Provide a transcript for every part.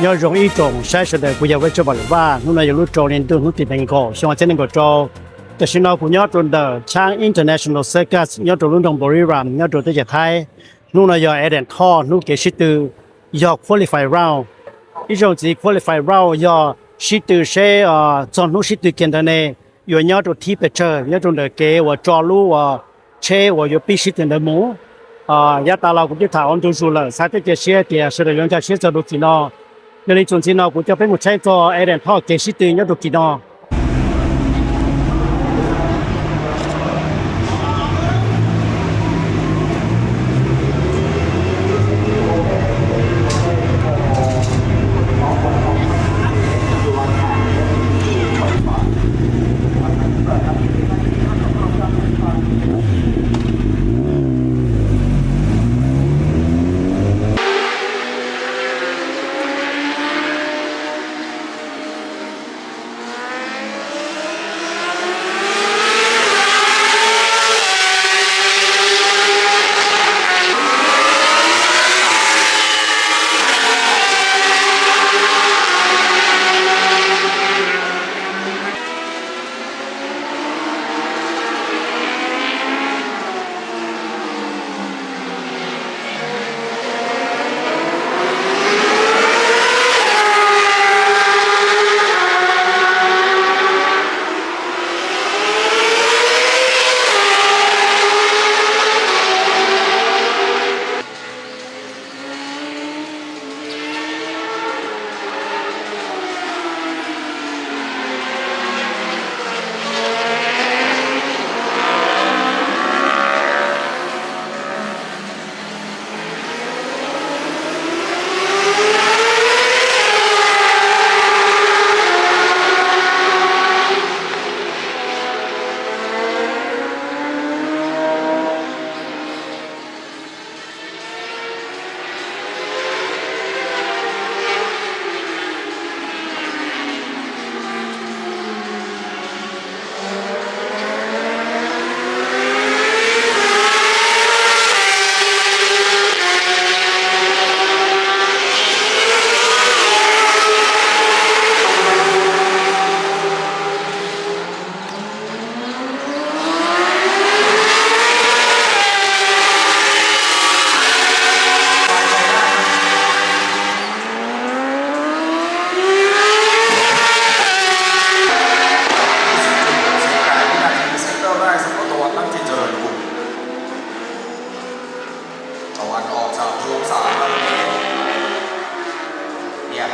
要容易种筛选的不要为这把话，那么有路做年度路底能够，希望这能够做。แต่ฉันเอาผู้ยอดตัวเดิมช่าง international circus ยอดตัวรุ่นของบริรัมยอดตัวที่จะไทยนู่นน่ะยอด Aden Thoj นู่นเกชิตือยอด qualify round อีกอย่างที่ qualify round ยอดชิตือเช่จอนนู่นชิตือเกินเท่านี้ยอดยอดตัวที่ไปเจอยอดตัวเดิมเกว่าจอลู่ว่าเช่ว่ายอดปีชิตือเดิมหมูยอดตาเราคุณจะถามอันตัวสุดเลยสายที่จะเชื่อเดียสุดเลยยังจะเชื่อจะดูกี่นอในในส่วนที่นอคุณจะเป็นผู้ใช้ตัว Aden Thoj เกชิตือยอดดูกี่นอ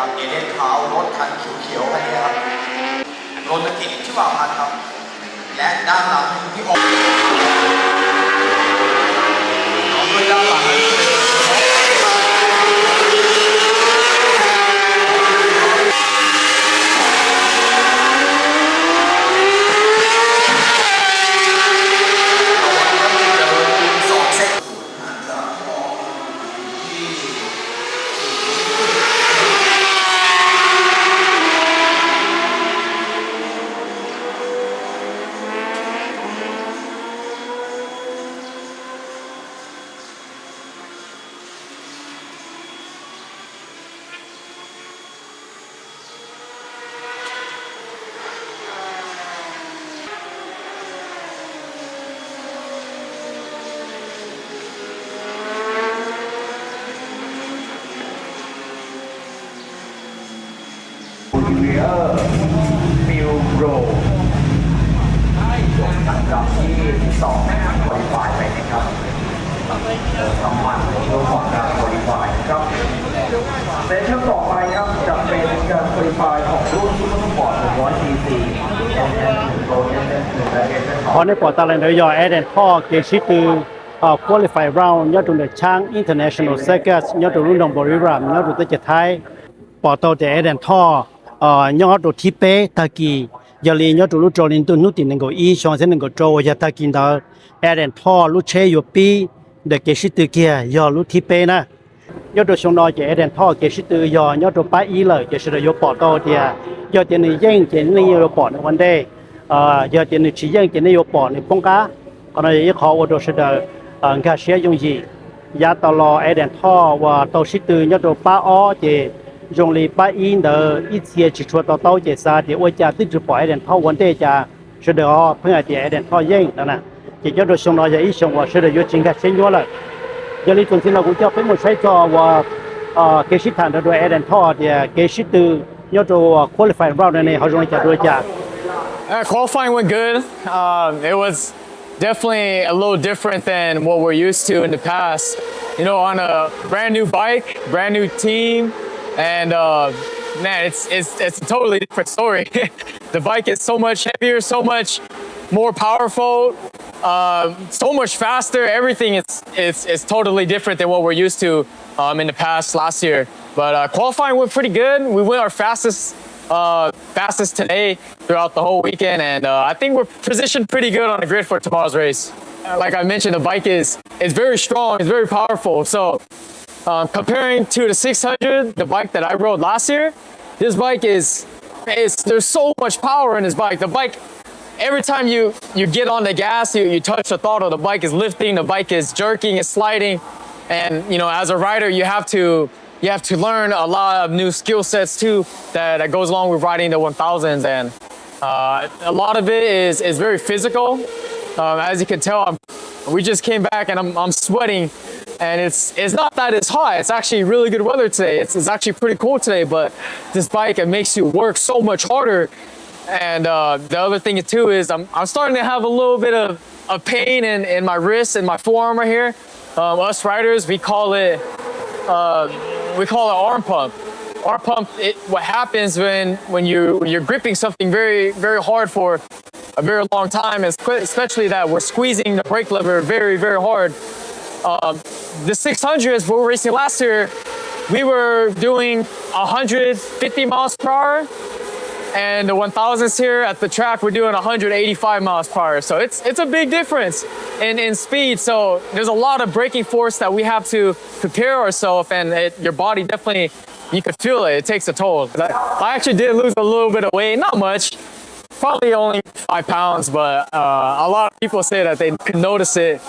ครับเอเดนเท้ารถคันเขียวๆคันนี้ครับรถกิจชื่อว่าพันครับและด้านหลังที่ออกด้วยด้านหลังฟิลโรจบอันดับที่2บริฟายไปนะครับสำคัญในช่วงของการบริฟายครับเซสชั่นต่อไปครับจะเป็นการบริฟายของรุ่นซุปเปอร์สปอร์ต100 cc พอในปอตาเลนเดยอ Aden Thoj เกชิตือqualify round ยอดตัวเด็กช่าง international circus ยอดตัวรุ่นของบริรัมยอดตัวที่จะไทยปอตัวเด็ก Aden Thojยอดตัวที่เป๊ะตะกี้ยาลียอดตัวรุ่นโจลินตัวนู้ตินงก็อีช่องเส้นงก็โจยาตะกี้ดาว Aden Thoj รุ่นเชยอยู่ปีเด็กเกชิตือเกียยอดรุ่นที่เป๊ะนะยอดตัวชงน้อยเจ Aden Thoj เกชิตือยอดตัวป้าอีเลยเกชิตือยอดปอตัวเดียยอดเจนี่ยิ่งเจนี่ยอดปอในวันเดย์ยอดเจนี่ชี้ยิ่งเจนี่ยอดปอในปงกาก็เลยขอว่าตัวเสด็จการเชียร์ยงยียาตลอ Aden Thoj ว่าตัวชิตือยอดตัวป้าอ้อเจ用力把因的一切去出到刀节上的我家自己把Aden Thao问题家是的哦，朋友的Aden Thao赢的呢，也叫做熊老爷一熊我是的有经过深入了，这里总之呢我叫被我ใช้จอว่า给是谈的对Aden Thao的给是的要做 qualify round 的呢好容易จะด้วยจ้ะ Qualifying went good. It was definitely a little different than what we're used to in the past. You know, on a brand new bike, brand new team, and man, it's a totally different story. The bike is so much heavier, so much more powerful, so much faster. Everything is totally different than what we're used to in the past last year. But qualifying went pretty good. We went our fastest today throughout the whole weekend, and I think we're positioned pretty good on the grid for tomorrow's race. Like I mentioned, the bike is very strong, it's very powerful. So comparing to the 600, the bike that I rode last year, this bike there's so much power in this bike. The bike, every time you get on the gas, you touch the throttle, the bike is lifting, the bike is jerking, it's sliding, and you know, as a rider, you have to learn a lot of new skill sets too that goes along with riding the 1000s, and a lot of it is very physical. As you can tell, we just came back and I'm sweating, and it's not that it's hot. It's actually really good weather today. It's actually pretty cool today, but this bike, it makes you work so much harder. And the other thing too is I'm starting to have a little bit of pain in my wrist and my forearm right here. Us riders, we call it arm pump. Arm pump, what happens when you're gripping something very, very hard for a very long time, especially that we're squeezing the brake lever very, very hard. The 600s we were racing last year, we were doing 150 miles per hour, and the 1000s here at the track we're doing 185 miles per hour. So it's a big difference in speed. So there's a lot of braking force that we have to prepare ourselves, and your body definitely, you could feel it. It takes a toll. I actually did lose a little bit of weight, not much, probably only 5 pounds, but a lot of people say that they could notice it.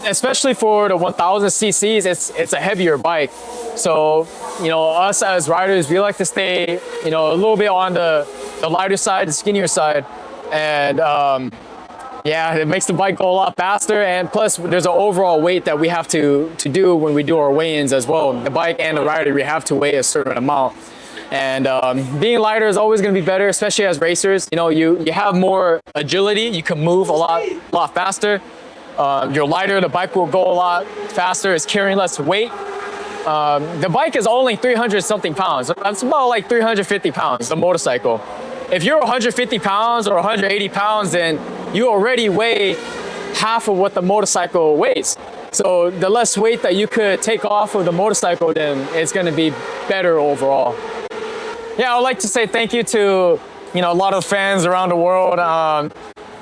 Especially for the 1000 cc's, it's a heavier bike. So, you know, us as riders, we like to stay, you know, a little bit on the lighter side, the skinnier side. And yeah, it makes the bike go a lot faster. And plus, there's an overall weight that we have to do when we do our weigh-ins as well. The bike and the rider, we have to weigh a certain amount. And being lighter is always going to be better, especially as racers. You know, you have more agility. You can move a lot faster. You're lighter, the bike will go a lot faster, it's carrying less weight. The bike is only 300 something pounds. That's about like 350 pounds, the motorcycle. If you're 150 pounds or 180 pounds, then you already weigh half of what the motorcycle weighs. So the less weight that you could take off of the motorcycle, then it's going to be better overall. Yeah, I would like to say thank you to, you know, a lot of fans around the world.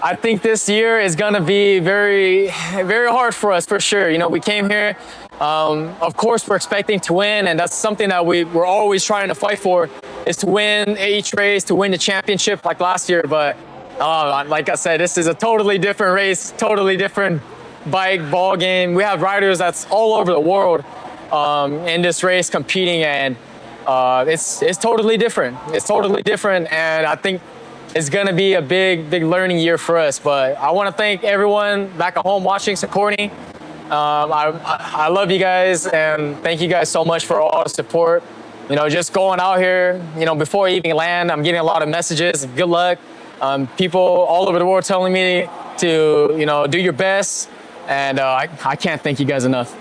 I think this year is going to be very, very hard for us, for sure. You know, we came here, of course, we're expecting to win, and that's something that we're always trying to fight for, is to win each race, to win the championship like last year. But like I said, this is a totally different race, totally different bike, ball game. We have riders that's all over the world in this race competing, and it's totally different. It's totally different, and I think it's going to be a big, big learning year for us. But I want to thank everyone back at home watching, supporting. I love you guys, and thank you guys so much for all the support. You know, just going out here, you know, before I even land, I'm getting a lot of messages. Good luck. People all over the world telling me to, you know, do your best. And I can't thank you guys enough.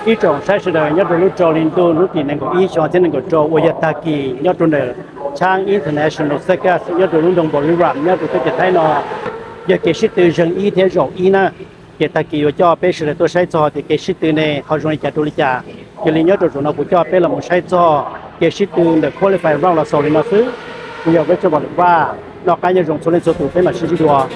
一种赛事的要做路教练都路比能够一项才能够做，我也打给要做的像 international circuit 要做运动保育软，要做这个台呢，也给是对人一天容易呢，给打给要叫被是的都赛做的给是对呢，好容易加多了加，给人要做做呢不叫被了么赛做，给是对的 qualify round 了手里呢是，不要为这么的话，那感觉容出来做都被嘛是多。